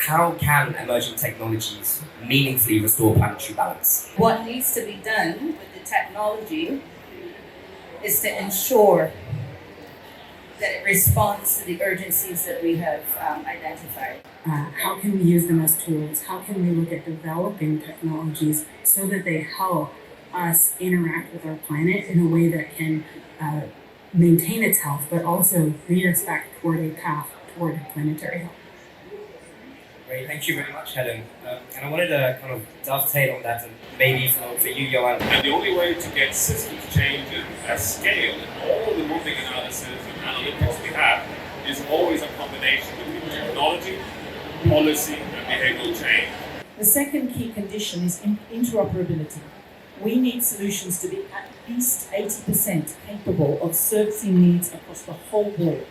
how can emerging technologies meaningfully restore planetary balance? What needs to be done with the technology is to ensure that it responds to the urgencies that we have identified. How can we use them as tools? How can we look at developing technologies so that they help us interact with our planet in a way that can maintain its health, but also lead us back toward a path toward planetary health? Great, thank you very much, Helen. And I wanted to kind of dovetail on that, and maybe for you, Johan. And the only way to get systems change at scale in all the moving analysis and analytics we have is always a combination between technology, policy, and behavioral change. The second key condition is interoperability. We need solutions to be at least 80% capable of servicing needs across the whole board.